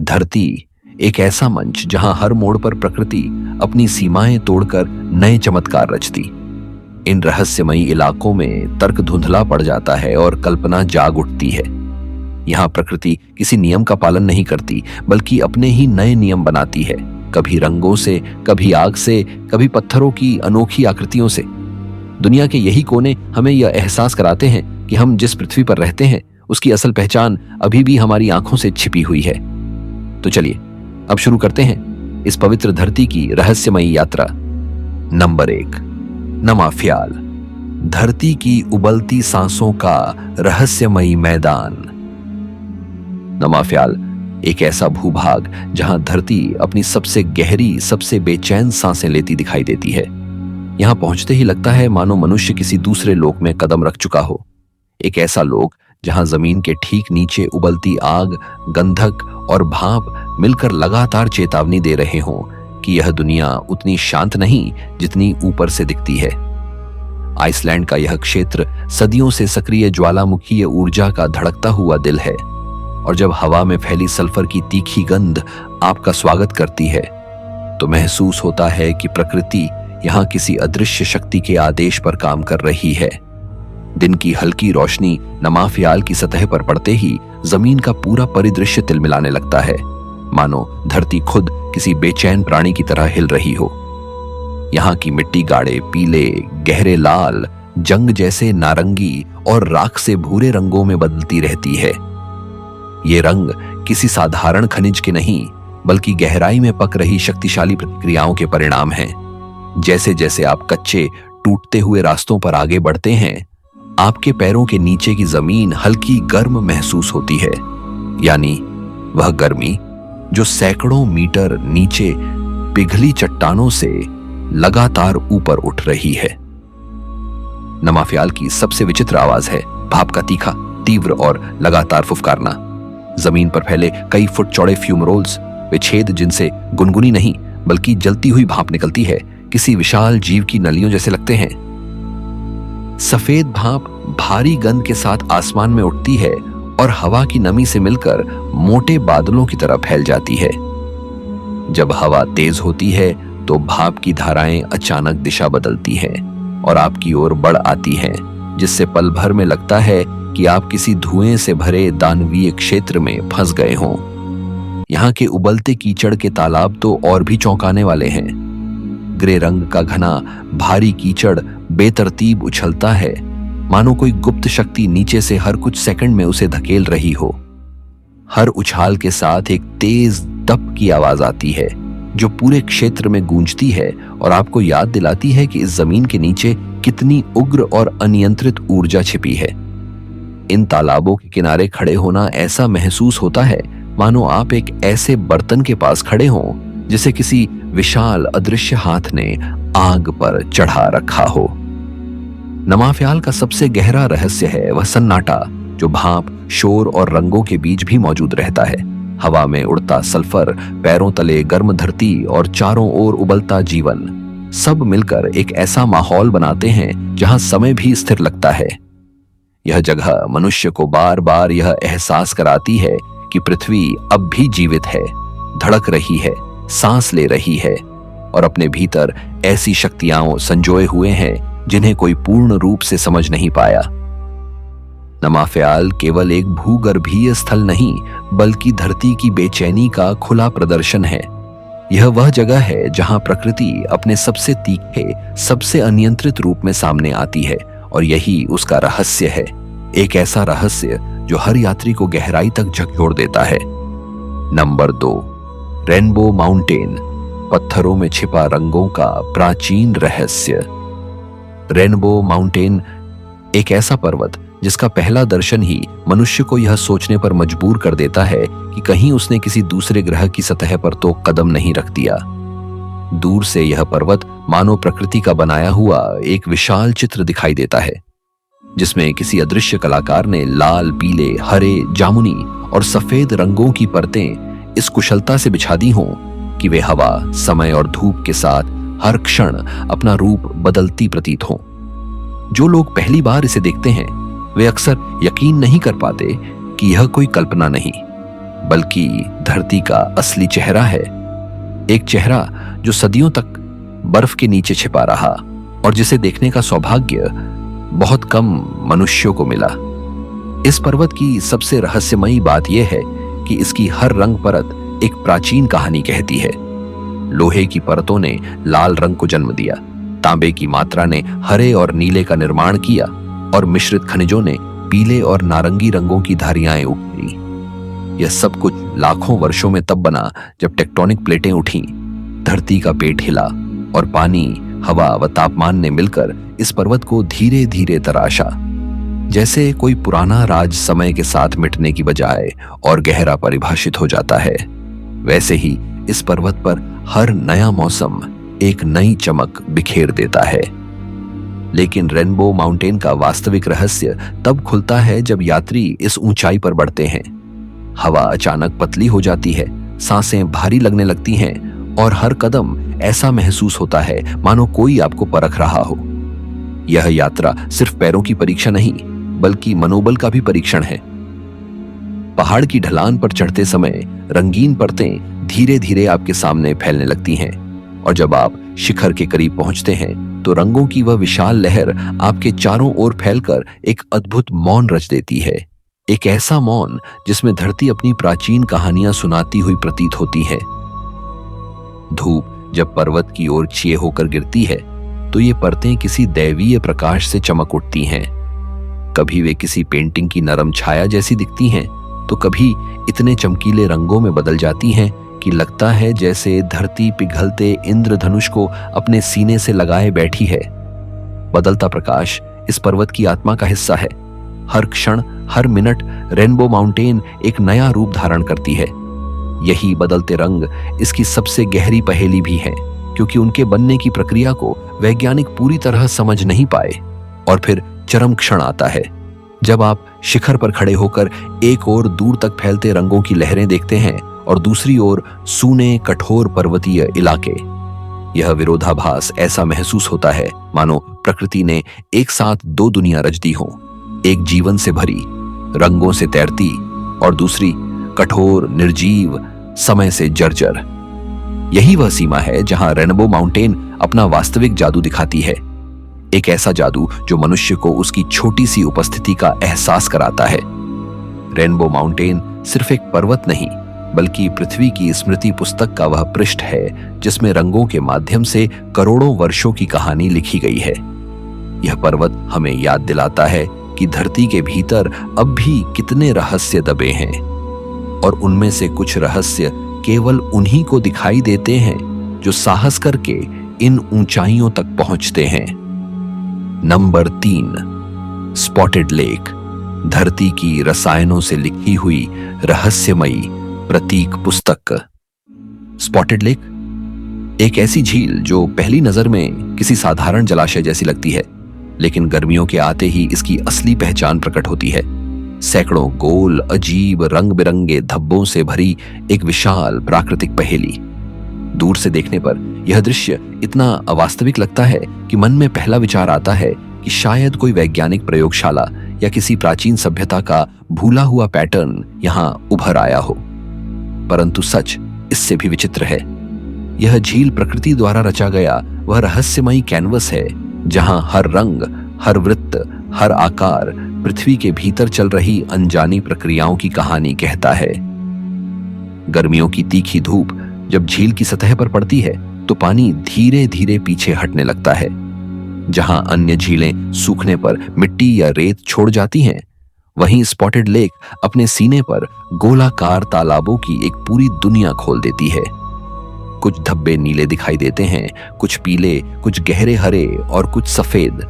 धरती एक ऐसा मंच जहां हर मोड़ पर प्रकृति अपनी सीमाएं तोड़कर नए चमत्कार रचती। इन रहस्यमयी इलाकों में तर्क धुंधला पड़ जाता है और कल्पना जाग उठती है। यहाँ प्रकृति किसी नियम का पालन नहीं करती, बल्कि अपने ही नए नियम बनाती है, कभी रंगों से, कभी आग से, कभी पत्थरों की अनोखी आकृतियों से। दुनिया के यही कोने हमें यह एहसास कराते हैं कि हम जिस पृथ्वी पर रहते हैं उसकी असल पहचान अभी भी हमारी आंखों से छिपी हुई है। तो चलिए अब शुरू करते हैं इस पवित्र धरती की रहस्यमयी यात्रा। नंबर 1, नमाफ्याल, धरती की उबलती सांसों का रहस्यमयी मैदान। नमाफ्याल एक ऐसा भूभाग जहां धरती अपनी सबसे गहरी, सबसे बेचैन सांसें लेती दिखाई देती है। यहां पहुंचते ही लगता है मानो मनुष्य किसी दूसरे लोक में कदम रख चुका हो। एक ऐसा लोक जहां जमीन के ठीक नीचे उबलती आग, गंधक और भाप मिलकर लगातार चेतावनी दे रहे हों कि यह दुनिया उतनी शांत नहीं जितनी ऊपर से दिखती है। आइसलैंड का यह क्षेत्र सदियों से सक्रिय ज्वालामुखीय ऊर्जा का धड़कता हुआ दिल है, और जब हवा में फैली सल्फर की तीखी गंध आपका स्वागत करती है तो महसूस होता है कि प्रकृति यहां किसी अदृश्य शक्ति के आदेश पर काम कर रही है। दिन की हल्की रोशनी नमाफ्याल की सतह पर पड़ते ही जमीन का पूरा परिदृश्य तिलमिलाने लगता है, मानो धरती खुद किसी बेचैन प्राणी की तरह हिल रही हो। यहाँ की मिट्टी गाढ़े पीले, गहरे लाल, जंग जैसे नारंगी और राख से भूरे रंगों में बदलती रहती है। ये रंग किसी साधारण खनिज के नहीं, बल्कि गहराई में पक रही शक्तिशाली प्रतिक्रियाओं के परिणाम हैं। जैसे जैसे आप कच्चे, टूटते हुए रास्तों पर आगे बढ़ते हैं, आपके पैरों के नीचे की जमीन हल्की गर्म महसूस होती है, यानी वह गर्मी जो सैकड़ों मीटर नीचे पिघली चट्टानों से लगातार ऊपर उठ रही है। नमाफ्याल की सबसे विचित्र आवाज है भाप का तीखा, तीव्र और लगातार फुफकारना। जमीन पर फैले कई फुट चौड़े फ्यूमरोल्स, वे छेद जिनसे गुनगुनी नहीं बल्कि जलती हुई भाप निकलती है, किसी विशाल जीव की नलियों जैसे लगते हैं। सफेद भाप भारी गंध के साथ आसमान में उठती है और हवा की नमी से मिलकर मोटे बादलों की तरह फैल जाती है। जब हवा तेज होती है तो भाप की धाराएं अचानक दिशा बदलती हैं और आपकी ओर बढ़ आती हैं, जिससे पल भर में लगता है कि आप किसी धुएं से भरे दानवीय क्षेत्र में फंस गए हों। यहाँ के उबलते कीचड़ के तालाब तो और भी चौंकाने वाले हैं। ग्रे रंग का घना भारी कीचड़ बेतरतीब उछलता है, मानो कोई गुप्त शक्ति नीचे से हर कुछ सेकंड में उसे धकेल रही हो। हर उछाल के साथ एक तेज दप की आवाज आती है जो पूरे क्षेत्र में गूंजती है और आपको याद दिलाती है कि इस जमीन के नीचे कितनी उग्र और अनियंत्रित ऊर्जा छिपी है। इन तालाबों के किनारे खड़े होना ऐसा महसूस होता है मानो आप एक ऐसे बर्तन के पास खड़े हों जिसे किसी विशाल अदृश्य हाथ ने आग पर चढ़ा रखा हो। नमाफ्याल का सबसे गहरा रहस्य है वह सन्नाटा जो भाप, शोर और रंगों के बीच भी मौजूद रहता है। हवा में उड़ता सल्फर, पैरों तले गर्म धरती और चारों ओर उबलता जीवन, सब मिलकर एक ऐसा माहौल बनाते हैं जहां समय भी स्थिर लगता है। यह जगह मनुष्य को बार बार यह एहसास कराती है कि पृथ्वी अब भी जीवित है, धड़क रही है, सांस ले रही है और अपने भीतर ऐसी शक्तियां संजोए हुए हैं जिन्हें कोई पूर्ण रूप से समझ नहीं पाया। नमाफ्याल केवल एक भूगर्भीय स्थल नहीं, बल्कि धरती की बेचैनी का खुला प्रदर्शन है। यह वह जगह है जहां प्रकृति अपने सबसे तीखे, सबसे अनियंत्रित रूप में सामने आती है, और यही उसका रहस्य है। एक ऐसा रहस्य जो हर यात्री को गहराई तक झकझोर देता है। नंबर 2, रेनबो माउंटेन, पत्थरों में छिपा रंगों का प्राचीन रहस्य। रेनबो माउंटेन एक ऐसा पर्वत जिसका पहला दर्शन ही मनुष्य को यह सोचने पर मजबूर कर देता है कि कहीं उसने किसी दूसरे ग्रह की सतह पर तो कदम नहीं रख दिया। दूर से यह पर्वत मानो प्रकृति का बनाया हुआ एक विशाल चित्र दिखाई देता है, जिसमें किसी अदृश्य कलाकार ने लाल, पीले, हरे, जामुनी और सफेद रंगों की परतें इस कुशलता से बिछा दी हों कि वे हवा, समय और धूप के साथ हर क्षण अपना रूप बदलती प्रतीत हों। जो लोग पहली बार इसे देखते हैं वे अक्सर यकीन नहीं कर पाते कि यह कोई कल्पना नहीं, बल्कि धरती का असली चेहरा है। एक चेहरा जो सदियों तक बर्फ के नीचे छिपा रहा और जिसे देखने का सौभाग्य बहुत कम मनुष्यों को मिला। इस पर्वत की सबसे रहस्यमयी बात यह है कि इसकी हर रंग परत एक प्राचीन कहानी कहती है। लोहे की परतों ने लाल रंग को जन्म दिया, तांबे की मात्रा ने हरे और नीले का निर्माण किया और मिश्रित खनिजों ने पीले और नारंगी रंगों की धारियां उभरी। यह सब कुछ लाखों वर्षों में तब बना जब टेक्टोनिक प्लेटें उठी, धरती का पेट हिला और पानी, हवा व तापमान ने मिलकर इस पर्वत को धीरे धीरे तराशा। जैसे कोई पुराना राज समय के साथ मिटने की बजाय और गहरा परिभाषित हो जाता है, वैसे ही इस पर्वत पर हर नया मौसम एक नई चमक बिखेर देता है। लेकिन रेनबो माउंटेन का वास्तविक रहस्य तब खुलता है जब यात्री इस ऊंचाई पर बढ़ते हैं। हवा अचानक पतली हो जाती है, सांसें भारी लगने लगती हैं और हर कदम ऐसा महसूस होता है मानो कोई आपको परख रहा हो। यह यात्रा सिर्फ पैरों की परीक्षा नहीं, बल्कि मनोबल का भी परीक्षण है। पहाड़ की ढलान पर चढ़ते समय रंगीन परतें धीरे धीरे आपके सामने फैलने लगती हैं और जब आप शिखर के करीब पहुंचते हैं तो रंगों की वह विशाल लहर आपके चारों ओर फैलकर एक अद्भुत मौन रच देती है। एक ऐसा मौन जिसमें धरती अपनी प्राचीन कहानियां सुनाती हुई प्रतीत होती है। धूप जब पर्वत की ओर छिए होकर गिरती है तो ये परतें किसी दैवीय प्रकाश से चमक उठती हैं। कभी वे किसी पेंटिंग की नरम छाया जैसी दिखती हैं, तो कभी इतने चमकीले रंगों में बदल जाती हैं कि लगता है जैसे धरती पिघलते इंद्रधनुष को अपने सीने से लगाए बैठी है। बदलता प्रकाश इस पर्वत की आत्मा का हिस्सा है। हर क्षण, हर मिनट रेनबो माउंटेन एक नया रूप धारण करती है। यही बदलते रंग इसकी सबसे गहरी पहेली भी है, क्योंकि उनके बनने की प्रक्रिया को वैज्ञानिक पूरी तरह समझ नहीं पाए। और फिर चरम क्षण आता है जब आप शिखर पर खड़े होकर एक ओर दूर तक फैलते रंगों की लहरें देखते हैं और दूसरी ओर सूने कठोर पर्वतीय इलाके। यह विरोधाभास ऐसा महसूस होता है मानो प्रकृति ने एक साथ दो दुनिया रच दी हो, एक जीवन से भरी, रंगों से तैरती, और दूसरी कठोर, निर्जीव, समय से जर्जर। यही वह सीमा है जहां रेनबो माउंटेन अपना वास्तविक जादू दिखाती है। एक ऐसा जादू जो मनुष्य को उसकी छोटी सी उपस्थिति का एहसास कराता है। रेनबो माउंटेन सिर्फ एक पर्वत नहीं, बल्कि पृथ्वी की स्मृति पुस्तक का वह पृष्ठ है जिसमें रंगों के माध्यम से करोड़ों वर्षों की कहानी लिखी गई है। यह पर्वत हमें याद दिलाता है कि धरती के भीतर अब भी कितने रहस्य दबे हैं, और उनमें से कुछ रहस्य केवल उन्हीं को दिखाई देते हैं जो साहस करके इन ऊंचाइयों तक पहुंचते हैं। नंबर 3, स्पॉटेड लेक, धरती की रसायनों से लिखी हुई रहस्यमयी प्रतीक पुस्तक। स्पॉटेड लेक एक ऐसी झील जो पहली नजर में किसी साधारण जलाशय जैसी लगती है, लेकिन गर्मियों के आते ही इसकी असली पहचान प्रकट होती है। सैकड़ों गोल, अजीब, रंग बिरंगे धब्बों से भरी एक विशाल प्राकृतिक पहेली। दूर से देखने पर यह दृश्य इतना अवास्तविक लगता है कि मन में पहला विचार आता है कि शायद कोई वैज्ञानिक प्रयोगशाला या किसी प्राचीन सभ्यता का भूला हुआ पैटर्न यहां उभर आया हो। परंतु सच इससे भी विचित्र है। यह झील प्रकृति द्वारा रचा गया वह रहस्यमयी कैनवस है जहां हर रंग, हर वृत्त, हर आकार पृथ्वी के भीतर चल रही अनजानी प्रक्रियाओं की कहानी कहता है। गर्मियों की तीखी धूप जब झील की सतह पर पड़ती है तो पानी धीरे धीरे पीछे हटने लगता है। जहां अन्य झीलें सूखने पर मिट्टी या रेत छोड़ जाती हैं, वहीं स्पॉटेड लेक अपने सीने पर गोलाकार तालाबों की एक पूरी दुनिया खोल देती है। कुछ धब्बे नीले दिखाई देते हैं, कुछ पीले, कुछ गहरे हरे और कुछ सफेद।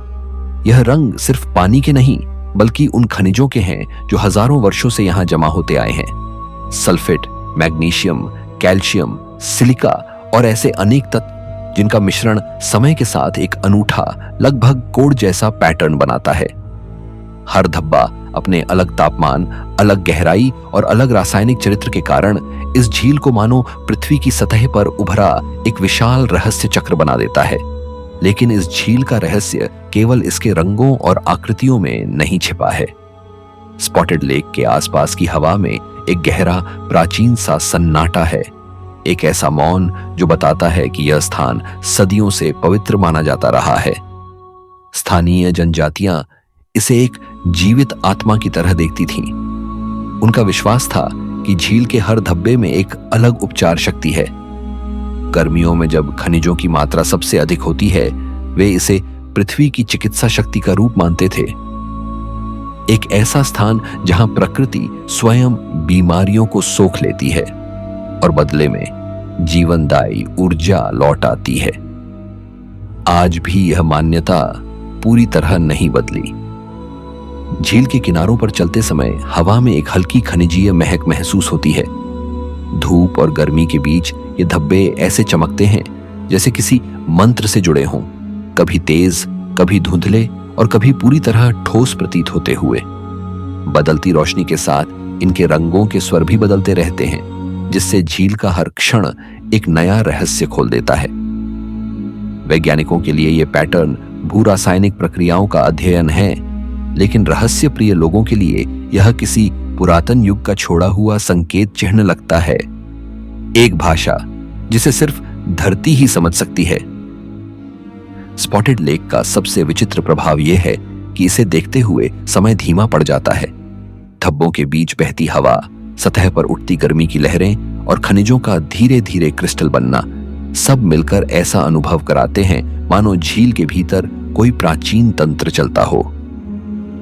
यह रंग सिर्फ पानी के नहीं, बल्कि उन खनिजों के हैं जो हजारों वर्षों से यहां जमा होते आए हैं। सल्फेट, मैग्नीशियम, कैल्शियम, सिलिका और ऐसे अनेक तत्व जिनका मिश्रण समय के साथ एक अनूठा, लगभग कोड जैसा पैटर्न बनाता है। हर धब्बा अपने अलग तापमान, अलग गहराई और अलग रासायनिक चरित्र के कारण इस झील को मानो पृथ्वी की सतह पर उभरा एक विशाल रहस्य चक्र बना देता है। लेकिन इस झील का रहस्य केवल इसके रंगों और आकृतियों में नहीं छिपा है। स्पॉटेड लेक के आसपास की हवा में एक गहरा प्राचीन सा सन्नाटा है, एक ऐसा मौन जो बताता है कि यह स्थान सदियों से पवित्र माना जाता रहा है। स्थानीय जनजातियां इसे एक जीवित आत्मा की तरह देखती थीं। उनका विश्वास था कि झील के हर धब्बे में एक अलग उपचार शक्ति है। गर्मियों में जब खनिजों की मात्रा सबसे अधिक होती है, वे इसे पृथ्वी की चिकित्सा शक्ति का रूप मानते थे। एक ऐसा स्थान जहां प्रकृति स्वयं बीमारियों को सोख लेती है और बदले में जीवनदायी ऊर्जा लौट आती है। आज भी यह मान्यता पूरी तरह नहीं बदली। झील के किनारों पर चलते समय हवा में एक हल्की खनिजीय महक महसूस होती है। धूप और गर्मी के बीच ये धब्बे ऐसे चमकते हैं जैसे किसी मंत्र से जुड़े हों, कभी तेज, कभी धुंधले और कभी पूरी तरह ठोस प्रतीत होते हुए। बदलती रोशनी के साथ इनके रंगों के स्वर भी बदलते रहते हैं, जिससे झील का हर क्षण एक नया रहस्य खोल देता है। वैज्ञानिकों के लिए यह पैटर्न भू-रासायनिक प्रक्रियाओं का अध्ययन है, लेकिन रहस्य प्रिय लोगों के लिए यह किसी पुरातन युग का छोड़ा हुआ संकेत चिन्ह लगता है, एक भाषा जिसे सिर्फ धरती ही समझ सकती है। स्पॉटेड लेक का सबसे विचित्र प्रभाव यह है कि इसे देखते हुए समय धीमा पड़ जाता है। धब्बों के बीच बहती हवा, सतह पर उठती गर्मी की लहरें और खनिजों का धीरे धीरे क्रिस्टल बनना सब मिलकर ऐसा अनुभव कराते हैं मानो झील के भीतर कोई प्राचीन तंत्र चलता हो।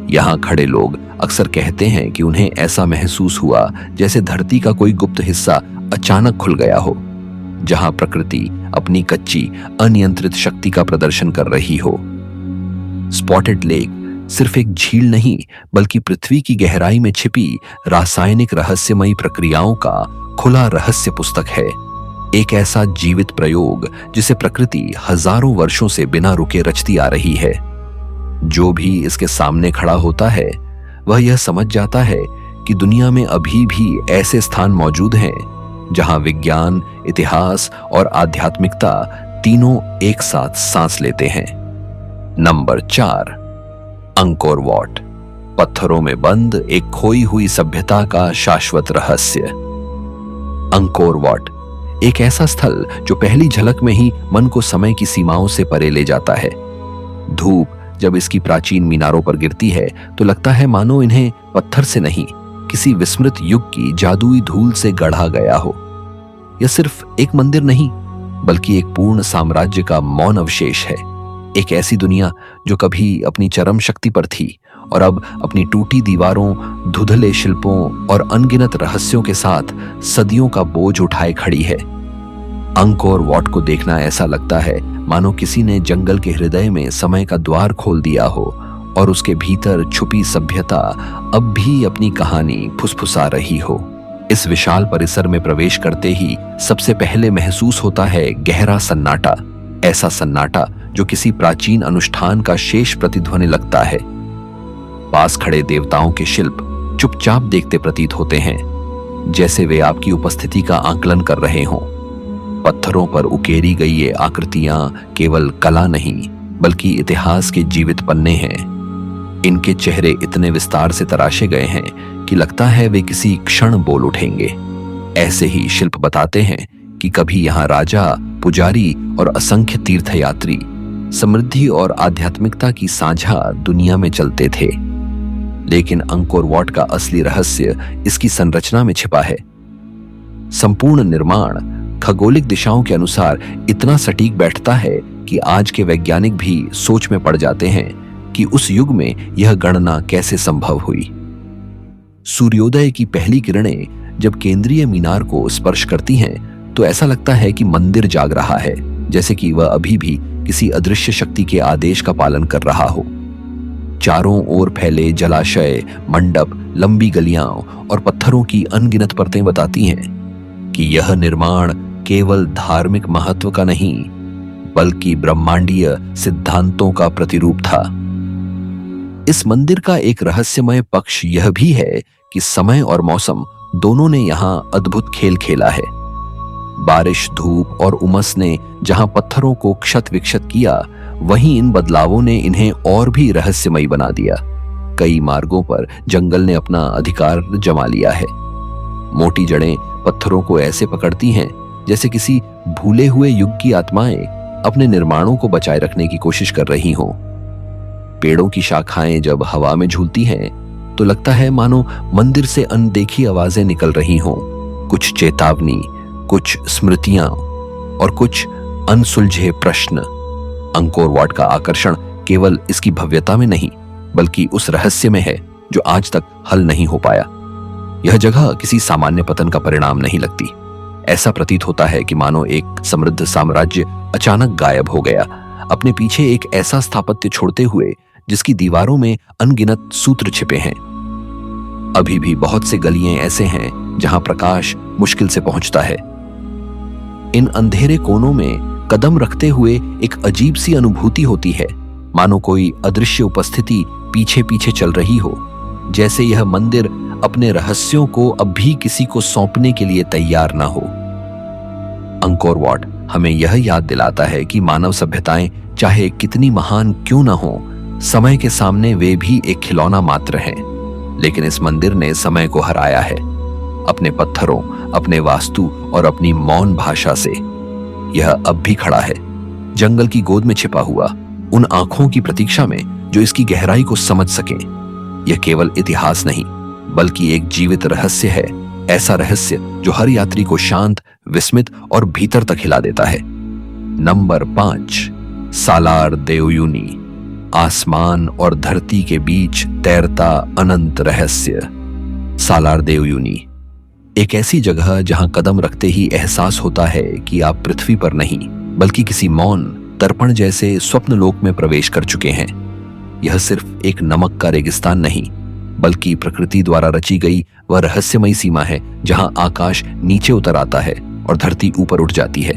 यहां खड़े लोग अक्सर कहते हैं कि उन्हें ऐसा महसूस हुआ जैसे धरती का कोई गुप्त हिस्सा अचानक खुल गया हो, जहां प्रकृति अपनी कच्ची अनियंत्रित शक्ति का प्रदर्शन कर रही हो। स्पॉटेड लेक सिर्फ एक झील नहीं, बल्कि पृथ्वी की गहराई में छिपी रासायनिक रहस्यमयी प्रक्रियाओं का खुला रहस्य पुस्तक है। एक ऐसा जीवित प्रयोग जिसे प्रकृति हजारों वर्षों से बिना रुके रचती आ रही है। जो भी इसके सामने खड़ा होता है वह यह समझ जाता है कि दुनिया में अभी भी ऐसे स्थान मौजूद हैं जहां विज्ञान, इतिहास और आध्यात्मिकता तीनों एक साथ सांस लेते हैं। नंबर 4, अंकोर वॉट, पत्थरों में बंद एक खोई हुई सभ्यता का शाश्वत रहस्य। अंकोर वॉट एक ऐसा स्थल जो पहली झलक में ही मन को समय की सीमाओं से परे ले जाता है। धूप जब इसकी प्राचीन मीनारों पर गिरती है तो लगता है मानो इन्हें पत्थर से नहीं, किसी विस्मृत युग की जादुई धूल से गढ़ा गया हो। यह सिर्फ एक मंदिर नहीं, बल्कि एक पूर्ण साम्राज्य का मौन अवशेष है। एक ऐसी दुनिया जो कभी अपनी चरम शक्ति पर थी और अब अपनी टूटी दीवारों, धुंधले शिल्पों और अनगिनत रहस्यों के साथ सदियों का बोझ उठाए खड़ी है। अंकोर वॉट को देखना ऐसा लगता है मानो किसी ने जंगल के हृदय में समय का द्वार खोल दिया हो और उसके भीतर छुपी सभ्यता अब भी अपनी कहानी फुसफुसा रही हो। इस विशाल परिसर में प्रवेश करते ही सबसे पहले महसूस होता है गहरा सन्नाटा, ऐसा सन्नाटा जो किसी प्राचीन अनुष्ठान का शेष प्रतिध्वनि लगता है। पास खड़े देवताओं के शिल्प चुपचाप देखते प्रतीत होते हैं, जैसे वे आपकी उपस्थिति का आकलन कर रहे हों। पत्थरों पर उकेरी गई ये आकृतियां केवल कला नहीं, बल्कि इतिहास के जीवित पन्ने हैं। इनके चेहरे इतने विस्तार से तराशे गए हैं कि लगता है वे किसी क्षण बोल उठेंगे। ऐसे ही शिल्प बताते हैं कि कभी यहाँ राजा, पुजारी और असंख्य तीर्थयात्री समृद्धि और आध्यात्मिकता की साझा दुनिया में चलते थे। लेकिन अंकोर वॉट का असली रहस्य इसकी संरचना में छिपा है। संपूर्ण निर्माण खगोलिक दिशाओं के अनुसार इतना सटीक बैठता है कि आज के वैज्ञानिक भी सोच में पड़ जाते हैं कि उस युग में यह गणना कैसे संभव हुई। सूर्योदय की पहली किरणें जब केंद्रीय मीनार को स्पर्श करती हैं तो ऐसा लगता है कि मंदिर जाग रहा है, जैसे कि वह अभी भी किसी अदृश्य शक्ति के आदेश का पालन कर रहा हो। चारों ओर फैले जलाशय, मंडप, लंबी गलियां और पत्थरों की अनगिनत परतें बताती हैं कि यह निर्माण केवल धार्मिक महत्व का नहीं, बल्कि ब्रह्मांडीय सिद्धांतों का प्रतिरूप था। इस मंदिर का एक रहस्यमय पक्ष यह भी है कि समय और मौसम दोनों ने यहां अद्भुत खेल खेला है। बारिश, धूप और उमस ने जहां पत्थरों को क्षत विक्षत किया, वहीं इन बदलावों ने इन्हें और भी रहस्यमयी बना दिया। कई मार्गों पर जंगल ने अपना अधिकार जमा लिया है। मोटी जड़ें पत्थरों को ऐसे पकड़ती हैं जैसे किसी भूले हुए युग की आत्माएं अपने निर्माणों को बचाए रखने की कोशिश कर रही हों। पेड़ों की शाखाएं जब हवा में झूलती हैं तो लगता है मानो मंदिर से अनदेखी आवाजें निकल रही हों, कुछ चेतावनी, कुछ स्मृतियां और कुछ अनसुलझे प्रश्न। अंकोर वाट का आकर्षण केवल इसकी भव्यता में नहीं बल्कि उस रहस्य में है जो आज तक हल नहीं हो पाया। यह जगह किसी सामान्य पतन का परिणाम नहीं लगती। ऐसा प्रतीत होता है कि मानो एक समृद्ध साम्राज्य अचानक गायब हो गया, अपने पीछे एक ऐसा स्थापत्य छोड़ते हुए जिसकी दीवारों में अनगिनत सूत्र छिपे हैं। अभी भी बहुत से गलियां ऐसे हैं जहां प्रकाश मुश्किल से पहुंचता है। इन अंधेरे कोनों में कदम रखते हुए एक अजीब सी अनुभूति होती है, मानो कोई अदृश्य उपस्थिति पीछे पीछे चल रही हो, जैसे यह मंदिर अपने रहस्यों को अब भी किसी को सौंपने के लिए तैयार ना हो। अंकोर वाट हमें यह याद दिलाता है कि मानव सभ्यताएं चाहे कितनी महान क्यों ना हो, समय के सामने वे भी एक खिलौना मात्र हैं। लेकिन इस मंदिर ने समय को हराया है, अपने पत्थरों, अपने वास्तु और अपनी मौन भाषा से। यह अब भी खड़ा है, जंगल की गोद में छिपा हुआ, उन आंखों की प्रतीक्षा में जो इसकी गहराई को समझ सकें। यह केवल इतिहास नहीं बल्कि एक जीवित रहस्य है, ऐसा रहस्य जो हर यात्री को शांत, विस्मित और भीतर तक हिला देता है। नंबर 5, सालार देवयुनी, आसमान और धरती के बीच तैरता अनंत रहस्य। सालार देवयुनी एक ऐसी जगह जहां कदम रखते ही एहसास होता है कि आप पृथ्वी पर नहीं बल्कि किसी मौन दर्पण जैसे स्वप्न लोक में प्रवेश कर चुके हैं। यह सिर्फ एक नमक का रेगिस्तान नहीं बल्कि प्रकृति द्वारा रची गई वह रहस्यमयी सीमा है जहां आकाश नीचे उतर आता है और धरती ऊपर उठ जाती है।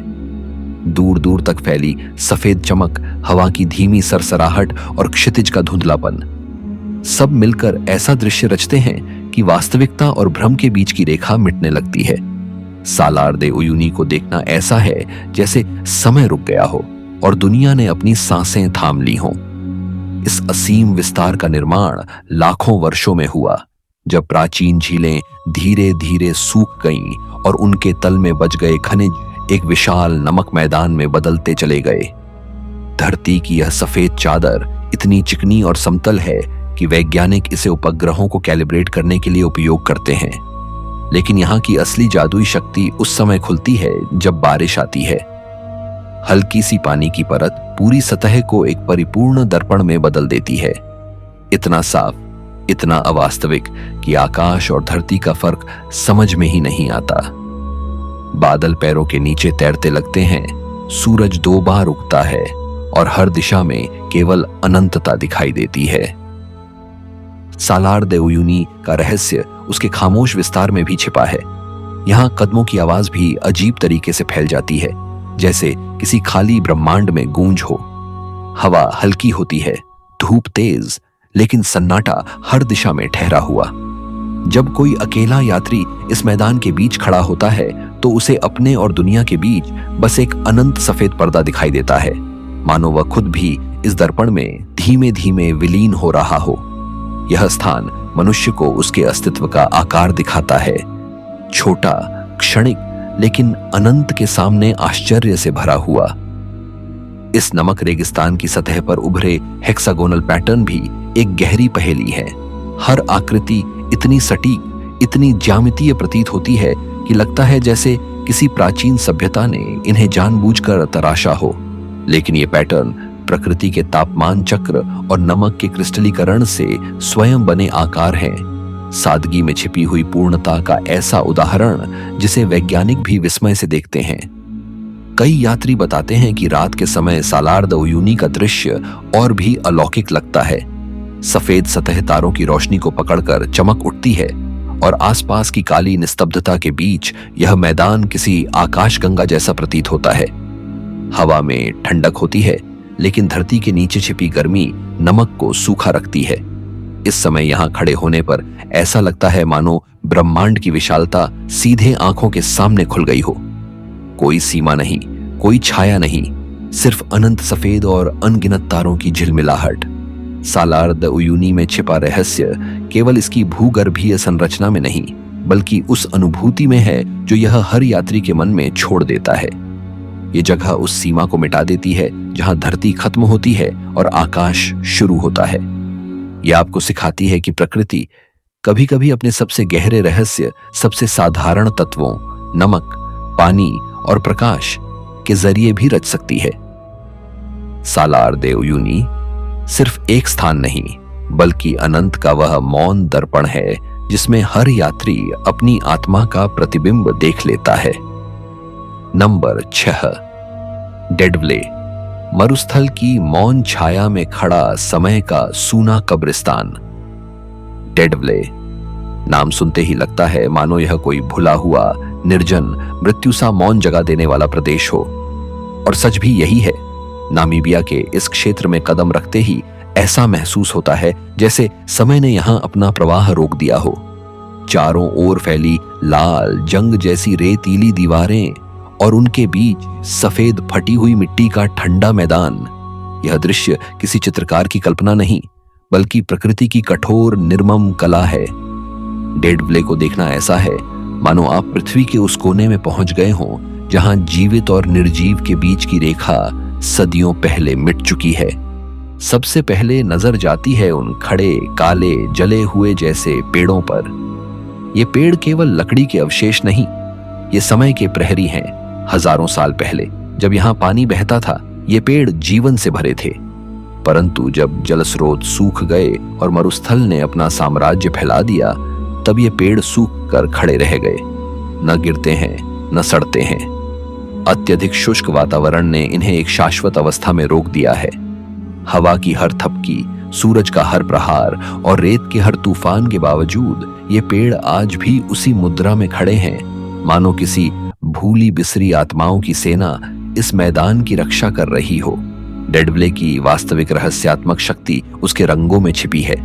दूर दूर तक फैली सफेद चमक, हवा की धीमी सरसराहट और क्षितिज का धुंधलापन सब मिलकर ऐसा दृश्य रचते हैं कि वास्तविकता और भ्रम के बीच की रेखा मिटने लगती है। सालार दे उयुनी को देखना ऐसा है जैसे समय रुक गया हो और दुनिया ने अपनी सांसें थाम ली हों। इस असीम विस्तार का निर्माण लाखों वर्षों में हुआ, जब प्राचीन झीलें धीरे धीरे सूख गईं और उनके तल में बच गए खनिज एक विशाल नमक मैदान में बदलते चले गए। धरती की यह सफेद चादर इतनी चिकनी और समतल है कि वैज्ञानिक इसे उपग्रहों को कैलिब्रेट करने के लिए उपयोग करते हैं। लेकिन यहाँ की असली जादुई शक्ति उस समय खुलती है जब बारिश आती है। हल्की सी पानी की परत पूरी सतह को एक परिपूर्ण दर्पण में बदल देती है, इतना साफ, इतना अवास्तविक कि आकाश और धरती का फर्क समझ में ही नहीं आता। बादल पैरों के नीचे तैरते लगते हैं, सूरज 2 बार उगता है और हर दिशा में केवल अनंतता दिखाई देती है। सालार दे उयुनी का रहस्य उसके खामोश विस्तार में भी छिपा है। यहाँ कदमों की आवाज भी अजीब तरीके से फैल जाती है, जैसे किसी खाली ब्रह्मांड में गूंज हो। हवा हल्की होती है, धूप तेज, लेकिन सन्नाटा हर दिशा में ठहरा हुआ। जब कोई अकेला यात्री इस मैदान के बीच खड़ा होता है तो उसे अपने और दुनिया के बीच बस एक अनंत सफेद पर्दा दिखाई देता है, मानो वह खुद भी इस दर्पण में धीमे धीमे विलीन हो रहा हो। यह स्थान मनुष्य को उसके अस्तित्व का आकार दिखाता है, छोटा, क्षणिक, लेकिन अनंत के सामने आश्चर्य से भरा हुआ। इस नमक रेगिस्तान की सतह पर उभरे हेक्सागोनल पैटर्न भी एक गहरी पहेली है। हर आकृति इतनी सटीक, इतनी ज्यामितीय प्रतीत होती है कि लगता है जैसे किसी प्राचीन सभ्यता ने इन्हें जानबूझकर तराशा हो। लेकिन ये पैटर्न प्रकृति के तापमान चक्र और नमक के क्रिस्टलीकरण से स्वयं बने आकार हैं। सादगी में छिपी हुई पूर्णता का ऐसा उदाहरण जिसे वैज्ञानिक भी विस्मय से देखते हैं। कई यात्री बताते हैं कि रात के समय सालार द उयुनी का दृश्य और भी अलौकिक लगता है। सफेद सतह तारों की रोशनी को पकड़कर चमक उठती है और आसपास की काली निस्तब्धता के बीच यह मैदान किसी आकाशगंगा जैसा प्रतीत होता है। हवा में ठंडक होती है, लेकिन धरती के नीचे छिपी गर्मी नमक को सूखा रखती है। इस समय यहाँ खड़े होने पर ऐसा लगता है मानो ब्रह्मांड की विशालता सीधे आंखों के सामने खुल गई हो। कोई सीमा नहीं, कोई छाया नहीं, सिर्फ अनंत सफेद और अनगिनत तारों की झिलमिलाहट। सालार द उयुनी में छिपा रहस्य केवल इसकी भूगर्भीय संरचना में नहीं बल्कि उस अनुभूति में है जो यह हर यात्री के मन में छोड़ देता है। ये जगह उस सीमा को मिटा देती है जहां धरती खत्म होती है और आकाश शुरू होता है। यह आपको सिखाती है कि प्रकृति कभी कभी अपने सबसे गहरे रहस्य सबसे साधारण तत्वों नमक, पानी और प्रकाश के जरिए भी रच सकती है। सालार दे उयुनी सिर्फ एक स्थान नहीं, बल्कि अनंत का वह मौन दर्पण है जिसमें हर यात्री अपनी आत्मा का प्रतिबिंब देख लेता है। नंबर 6, डेडवले, मरुस्थल की मौन छाया में खड़ा समय का सूना कब्रिस्तान। डेडवले नाम सुनते ही लगता है मानो यह कोई भुला हुआ, निर्जन, मृत्यु सा मौन जगा देने वाला प्रदेश हो। और सच भी यही है। नामीबिया के इस क्षेत्र में कदम रखते ही ऐसा महसूस होता है जैसे समय ने यहां अपना प्रवाह रोक दिया हो। चारों ओर फैली लाल जंग जैसी रेतीली दीवारें और उनके बीच सफेद फटी हुई मिट्टी का ठंडा मैदान। यह दृश्य किसी चित्रकार की कल्पना नहीं, बल्कि प्रकृति की कठोर निर्मम कला है। डेडवले को देखना ऐसा है मानो आप पृथ्वी के उस कोने में पहुंच गए हों जहां जीवित और निर्जीव के बीच की रेखा सदियों पहले मिट चुकी है। सबसे पहले नजर जाती है उन खड़े, काले, जले हुए जैसे पेड़ों पर। ये पेड़ केवल लकड़ी के अवशेष नहीं, ये समय के प्रहरी हैं। हजारों साल पहले जब यहां पानी बहता था, ये पेड़ जीवन से भरे थे। परंतु जब जलस्रोत सूख गए और मरुस्थल ने अपना साम्राज्य फैला दिया, तब ये पेड़ सूख कर खड़े रह गए। न गिरते हैं, न सड़ते हैं। अत्यधिक शुष्क वातावरण ने इन्हें एक शाश्वत अवस्था में रोक दिया है। हवा की हर थपकी, सूरज का हर प्रहार और रेत के हर तूफान के बावजूद ये पेड़ आज भी उसी मुद्रा में खड़े हैं, मानो किसी भूली बिसरी आत्माओं की सेना इस मैदान की रक्षा कर रही हो। डेडवले की वास्तविक रहस्यात्मक शक्ति उसके रंगों में छिपी है।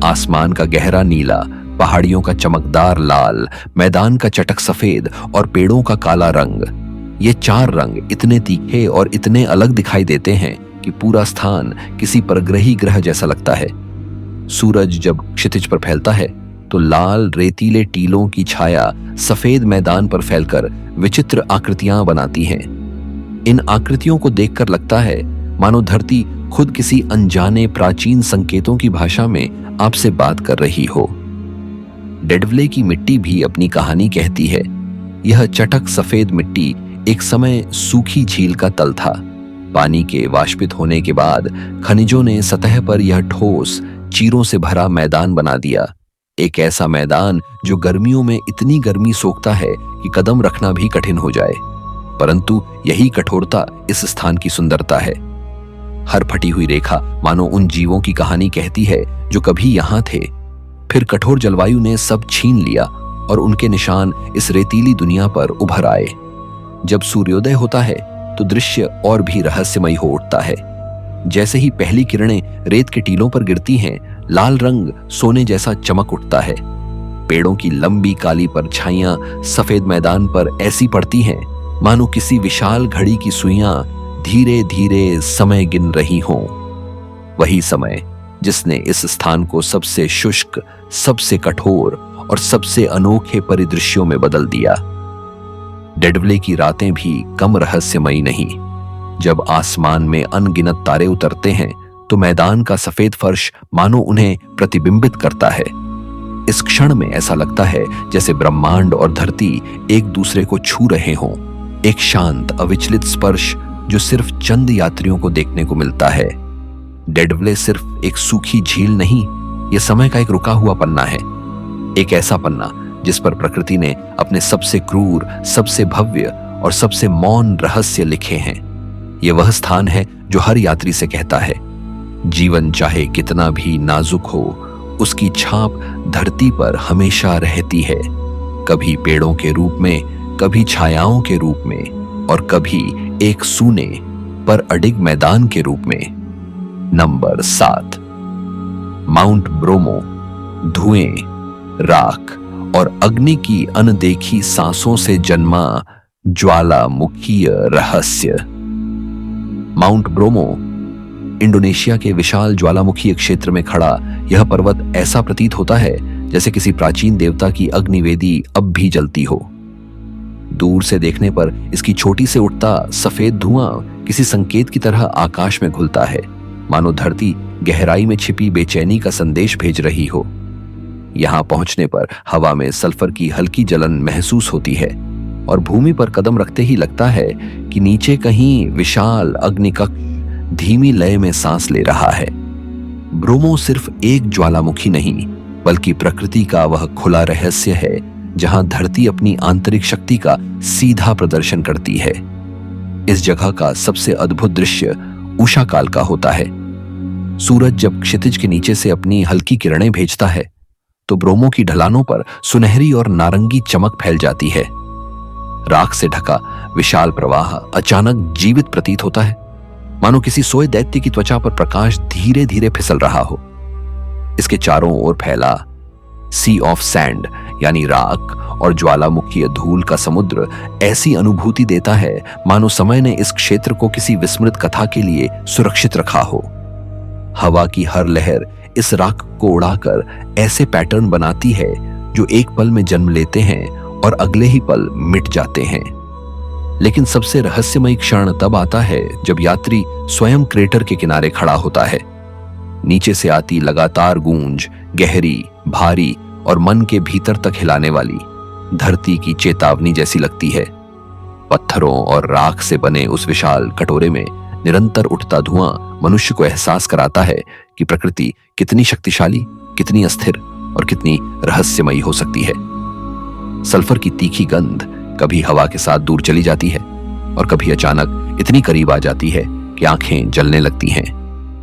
आसमान का गहरा नीला, पहाड़ियों का चमकदार लाल, मैदान का चटक सफेद और पेड़ों का काला रंग। ये चार रंग इतने तीखे और इतने अलग दिखाई देते हैं कि पूरा स्थान किसी परग्रही ग्रह जैसा लगता है। सूरज जब क्षितिज पर फैलता है तो लाल रेतीले टीलों की छाया सफेद मैदान पर फैलकर विचित्र आकृतियां बनाती हैं। इन आकृतियों को देखकर लगता है मानो धरती खुद किसी अनजाने प्राचीन संकेतों की भाषा में आपसे बात कर रही हो। डेडवले की मिट्टी भी अपनी कहानी कहती है। यह चटक सफेद मिट्टी एक समय सूखी झील का तल था। पानी के वाष्पित होने के बाद खनिजों ने सतह पर यह ठोस, चीरों से भरा मैदान बना दिया। एक ऐसा मैदान जो गर्मियों में इतनी गर्मी सोखता है कि कदम रखना भी कठिन हो जाए। परंतु यही कठोरता इस स्थान की सुंदरता है। हर फटी हुई रेखा मानो उन जीवों की कहानी कहती है जो कभी यहां थे, फिर कठोर जलवायु ने सब छीन लिया और उनके निशान इस रेतीली दुनिया पर उभर आए। जब सूर्योदय होता है तो दृश्य और भी रहस्यमयी हो उठता है। जैसे ही पहली किरणें रेत के टीलों पर गिरती हैं, लाल रंग सोने जैसा चमक उठता है। पेड़ों की लंबी काली परछाइयां सफेद मैदान पर ऐसी पड़ती हैं मानो किसी विशाल घड़ी की सुइयां धीरे धीरे समय गिन रही हों। वही समय जिसने इस स्थान को सबसे शुष्क, सबसे कठोर और सबसे अनोखे परिदृश्यों में बदल दिया। डेडवले की रातें भी कम रहस्यमयी नहीं। जब आसमान में अनगिनत तारे उतरते हैं तो मैदान का सफेद फर्श मानो उन्हें प्रतिबिंबित करता है। इस क्षण में ऐसा लगता है जैसे ब्रह्मांड और धरती एक दूसरे को छू रहे हों। एक शांत, अविचलित स्पर्श जो सिर्फ चंद यात्रियों को देखने को मिलता है। डेडवले सिर्फ एक सूखी झील नहीं, यह समय का एक रुका हुआ पन्ना है। एक ऐसा पन्ना जिस पर प्रकृति ने अपने सबसे क्रूर, सबसे भव्य और सबसे मौन रहस्य लिखे हैं। यह वह स्थान है जो हर यात्री से कहता है, जीवन चाहे कितना भी नाजुक हो, उसकी छाप धरती पर हमेशा रहती है। कभी पेड़ों के रूप में, कभी छायाओं के रूप में और कभी एक सूने पर अडिग मैदान के रूप में। नंबर 7, माउंट ब्रोमो, धुएं, राख और अग्नि की अनदेखी सांसों से जन्मा ज्वालामुखीय रहस्य। माउंट ब्रोमो इंडोनेशिया के विशाल ज्वालामुखीय क्षेत्र में खड़ा यह पर्वत ऐसा प्रतीत होता है जैसे किसी प्राचीन देवता की अग्निवेदी अब भी जलती हो। दूर से देखने पर इसकी छोटी से उठता सफेद धुआं किसी संकेत की तरह आकाश में घुलता है, मानो धरती गहराई में छिपी बेचैनी का संदेश भेज रही हो। यहां पहुंचने पर हवा में सल्फर की हल्की जलन महसूस होती है और भूमि पर कदम रखते ही लगता है कि नीचे कहीं विशाल अग्निकक्ष धीमी लय में सांस ले रहा है। ब्रोमो सिर्फ एक ज्वालामुखी नहीं, बल्कि प्रकृति का वह खुला रहस्य है जहां धरती अपनी आंतरिक शक्ति का सीधा प्रदर्शन करती है। इस जगह का सबसे अद्भुत दृश्य उषा काल का होता है। सूरज जब क्षितिज के नीचे से अपनी हल्की किरणें भेजता है तो ब्रोमो की ढलानों पर सुनहरी और नारंगी चमक फैल जाती है। राख से ढका विशाल प्रवाह अचानक जीवित प्रतीत होता है, मानो किसी सोए दैत्य की त्वचा पर प्रकाश धीरे धीरे फिसल रहा हो। इसके चारों ओर फैला सी ऑफ सैंड यानी राख और ज्वालामुखीय धूल का समुद्र ऐसी अनुभूति देता है मानो समय ने इस क्षेत्र को किसी विस्मृत कथा के लिए सुरक्षित रखा हो। हवा की हर लहर इस राख को उड़ाकर ऐसे पैटर्न बनाती है जो एक पल में जन्म लेते हैं और अगले ही पल मिट जाते हैं। लेकिन सबसे रहस्यमयी क्षण तब आता है जब यात्री स्वयं क्रेटर के किनारे खड़ा होता है। नीचे से आती लगातार गूंज गहरी, भारी और मन के भीतर तक हिलाने वाली धरती की चेतावनी जैसी लगती है। पत्थरों और राख से बने उस विशाल कटोरे में निरंतर उठता धुआं मनुष्य को एहसास कराता है कि प्रकृति कितनी शक्तिशाली, कितनी अस्थिर और कितनी रहस्यमयी हो सकती है। सल्फर की तीखी गंध कभी हवा के साथ दूर चली जाती है और कभी अचानक इतनी करीब आ जाती है कि आंखें जलने लगती हैं।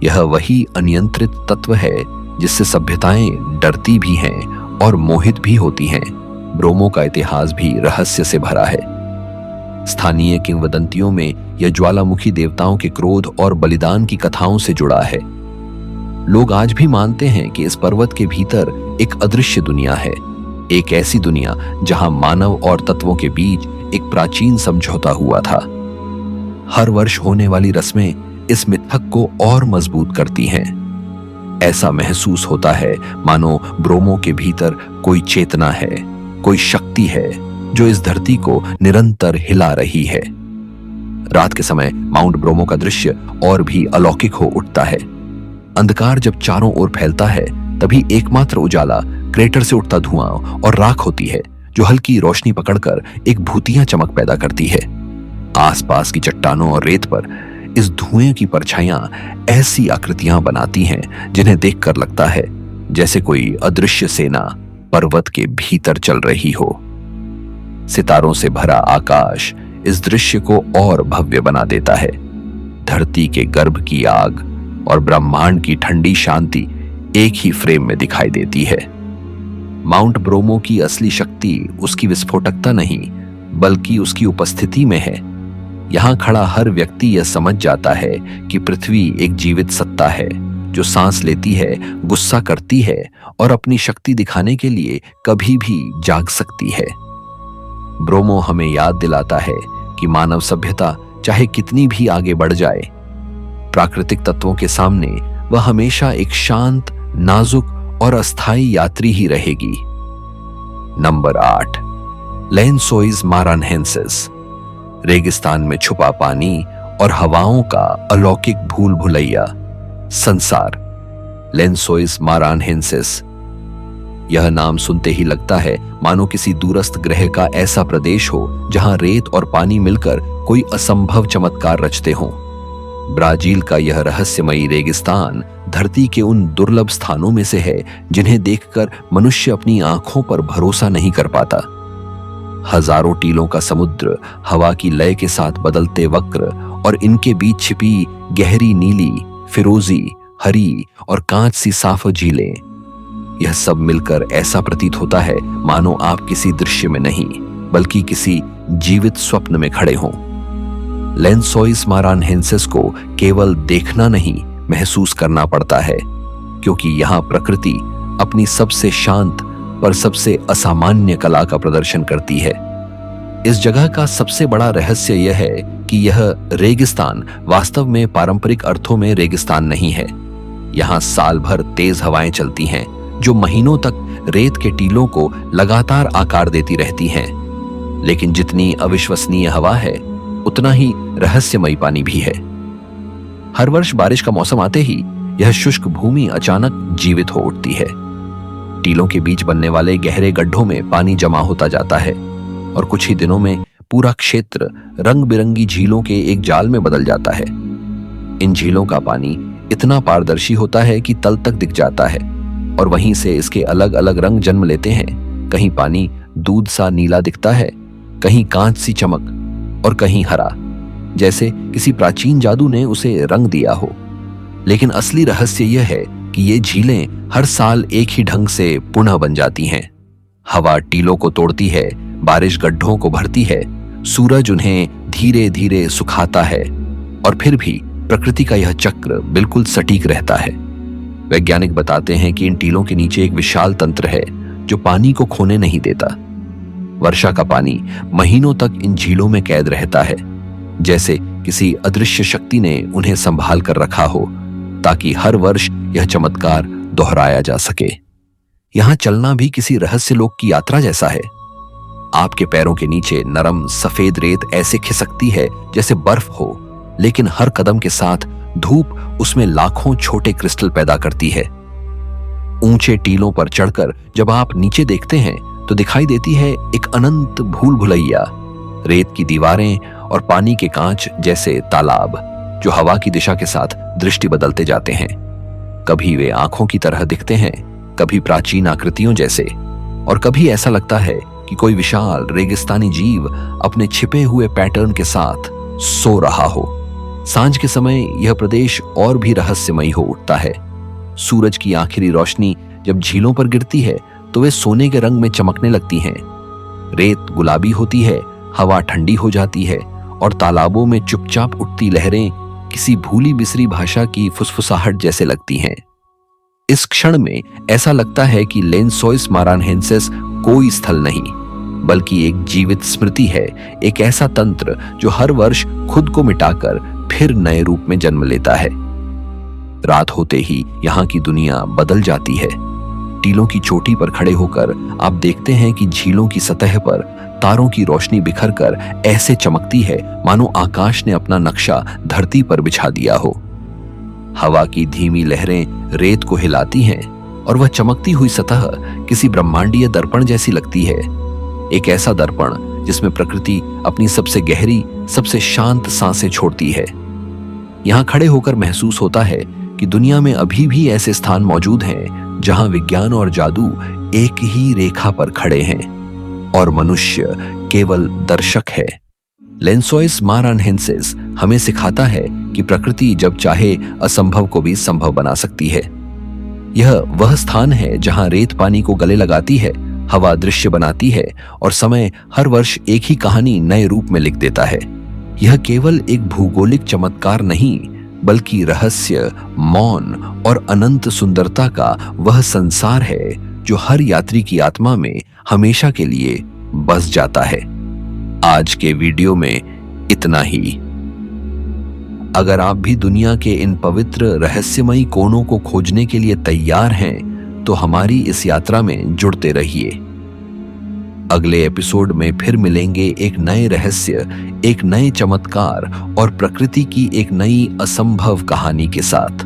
यह वही अनियंत्रित तत्व है जिससे सभ्यताएं डरती भी हैं और मोहित भी होती हैं। ब्रोमो का इतिहास भी रहस्य से भरा है। स्थानीय किंवदंतियों में यह ज्वालामुखी देवताओं के क्रोध और बलिदान की कथाओं से जुड़ा है। लोग आज भी मानते हैं कि इस पर्वत के भीतर एक अदृश्य दुनिया है, एक ऐसी दुनिया जहां मानव और तत्वों के बीच एक प्राचीन समझौता हुआ था। हर वर्ष होने वाली रस्में इस मिथक को और मजबूत करती हैं। ऐसा महसूस होता है मानो ब्रोमो के भीतर कोई चेतना है, कोई शक्ति है जो इस धरती को निरंतर हिला रही है। रात के समय माउंट ब्रोमो का दृश्य और भी अलौकिक हो उठता है। अंधकार जब चारों ओर फैलता है तभी एकमात्र उजाला क्रेटर से उठता धुआं और राख होती है जो हल्की रोशनी पकड़कर एक भूतिया चमक पैदा करती है। आसपास की चट्टानों और रेत पर इस धुएं की परछाइयां ऐसी आकृतियां बनाती हैं जिन्हें देखकर लगता है जैसे कोई अदृश्य सेना पर्वत के भीतर चल रही हो। सितारों से भरा आकाश इस दृश्य को और भव्य बना देता है। धरती के गर्भ की आग और ब्रह्मांड की ठंडी शांति एक ही फ्रेम में दिखाई देती है। माउंट ब्रोमो की असली शक्ति उसकी विस्फोटकता नहीं, बल्कि उसकी उपस्थिति में है। यहां खड़ा हर व्यक्ति यह समझ जाता है कि पृथ्वी एक जीवित सत्ता है जो सांस लेती है, गुस्सा करती है और अपनी शक्ति दिखाने के लिए कभी भी जाग सकती है। ब्रोमो हमें याद दिलाता है कि मानव सभ्यता चाहे कितनी भी आगे बढ़ जाए, प्राकृतिक तत्वों के सामने वह हमेशा एक शांत, नाजुक और अस्थायी यात्री ही रहेगी। नंबर 8, लेंसोइस मारानहेंसिस। रेगिस्तान में छुपा पानी और हवाओं का अलौकिक भूल भुलैया संसार, लेंसोइस मारानहेंसिस। यह नाम सुनते ही लगता है मानो किसी दूरस्थ ग्रह का ऐसा प्रदेश हो जहां रेत और पानी मिलकर कोई असंभव चमत्कार रचते हों। ब्राजील का यह रहस्यमयी रेगिस्तान धरती के उन दुर्लभ स्थानों में से है जिन्हें देखकर मनुष्य अपनी आंखों पर भरोसा नहीं कर पाता। हजारों टीलों का समुद्र, हवा की लय के साथ बदलते वक्र और इनके बीच छिपी गहरी नीली, फिरोजी, हरी और कांच सी साफ झीलें, यह सब मिलकर ऐसा प्रतीत होता है मानो आप किसी दृश्य में नहीं बल्कि किसी जीवित स्वप्न में खड़े हों। लेंसोइस मारानहेंसिस को केवल देखना नहीं, महसूस करना पड़ता है, क्योंकि यहाँ प्रकृति अपनी सबसे शांत पर सबसे असामान्य कला का प्रदर्शन करती है। इस जगह का सबसे बड़ा रहस्य यह है कि यह रेगिस्तान वास्तव में पारंपरिक अर्थों में रेगिस्तान नहीं है। यहाँ साल भर तेज हवाएं चलती हैं जो महीनों तक रेत के टीलों को लगातार आकार देती रहती हैं। लेकिन जितनी अविश्वसनीय हवा है, उतना ही रहस्यमयी पानी भी है। हर वर्ष बारिश का मौसम आते ही यह शुष्क भूमि अचानक जीवित हो उठती है। टीलों के बीच बनने वाले गहरे गड्ढों में पानी जमा होता जाता है और कुछ ही दिनों में पूरा क्षेत्र रंग बिरंगी झीलों के एक जाल में बदल जाता है। इन झीलों का पानी इतना पारदर्शी होता है कि तल तक दिख जाता है और वहीं से इसके अलग अलग रंग जन्म लेते हैं। कहीं पानी दूध सा नीला दिखता है, कहीं कांच सी चमक और कहीं हरा, जैसे किसी प्राचीन जादू ने उसे रंग दिया हो। लेकिन असली रहस्य यह है कि ये झीलें हर साल एक ही ढंग से पुनः बन जाती हैं। हवा टीलों को तोड़ती है, बारिश गड्ढों को भरती है, सूरज उन्हें धीरे धीरे सुखाता है और फिर भी प्रकृति का यह चक्र बिल्कुल सटीक रहता है। वैज्ञानिक बताते हैं कि इन टीलों के नीचे एक विशाल तंत्र है जो पानी को खोने नहीं देता। वर्षा का पानी महीनों तक इन झीलों में कैद रहता है, जैसे किसी अदृश्य शक्ति ने उन्हें संभाल कर रखा हो, ताकि हर वर्ष यह चमत्कार दोहराया जा सके। यहां चलना भी किसी रहस्य लोक की यात्रा जैसा है। आपके पैरों के नीचे नरम सफेद रेत ऐसे खिसकती है जैसे बर्फ हो, लेकिन हर कदम के साथ धूप उसमें लाखों छोटे क्रिस्टल पैदा करती है। ऊंचे टीलों पर चढ़कर जब आप नीचे देखते हैं तो दिखाई देती है एक अनंत भूल भुलैया, रेत की दीवारें और पानी के कांच जैसे तालाब जो हवा की दिशा के साथ दृष्टि बदलते जाते हैं। कभी वे आंखों की तरह दिखते हैं, कभी प्राचीन आकृतियों जैसे, और कभी ऐसा लगता है कि कोई विशाल रेगिस्तानी जीव अपने छिपे हुए पैटर्न के साथ सो रहा हो। सांझ के समय यह प्रदेश और भी रहस्यमयी हो उठता है। सूरज की आखिरी रोशनी जब झीलों पर गिरती है तो वे सोने के रंग में चमकने लगती हैं। रेत गुलाबी होती है, हवा ठंडी हो जाती है और तालाबों में चुपचाप उठती लहरें किसी भूली बिसरी भाषा की फुसफुसाहट जैसे लगती हैं। इस क्षण में ऐसा लगता है कि लेंसोइस मारानहेंसिस कोई स्थल नहीं, बल्कि एक जीवित स्मृति है, एक ऐसा तंत्र जो हर वर्ष खुद को मिटाकर फिर नए रूप में जन्म लेता है। रात होते ही यहाँ की दुनिया बदल जाती है। टीलों की चोटी पर खड़े होकर आप देखते हैं कि झीलों की सतह पर तारों की रोशनी बिखरकर ऐसे चमकती है मानो आकाश ने अपना नक्शा धरती पर बिछा दिया हो। हवा की धीमी लहरें रेत को हिलाती हैं और वह चमकती हुई सतह किसी ब्रह्मांडीय दर्पण जैसी लगती है, एक ऐसा दर्पण जिसमें प्रकृति अपनी सबसे गहरी, सबसे शांत सांसें छोड़ती है। यहां खड़े होकर महसूस होता है कि दुनिया में अभी भी ऐसे स्थान मौजूद हैं जहां विज्ञान और जादू एक ही रेखा पर खड़े हैं और मनुष्य केवल दर्शक है। लेंसोइस मारानहेंसिस हमें सिखाता है कि प्रकृति जब चाहे असंभव को भी संभव बना सकती है। यह वह स्थान है जहां रेत पानी को गले लगाती है, हवा दृश्य बनाती है और समय हर वर्ष एक ही कहानी नए रूप में लिख देता है। यह केवल एक भूगोलिक चमत्कार नहीं, बल्कि रहस्य, मौन और अनंत सुंदरता का वह संसार है जो हर यात्री की आत्मा में हमेशा के लिए बस जाता है। आज के वीडियो में इतना ही। अगर आप भी दुनिया के इन पवित्र रहस्यमयी कोनों को खोजने के लिए तैयार हैं, तो हमारी इस यात्रा में जुड़ते रहिए। अगले एपिसोड में फिर मिलेंगे एक नए रहस्य, एक नए चमत्कार और प्रकृति की एक नई असंभव कहानी के साथ।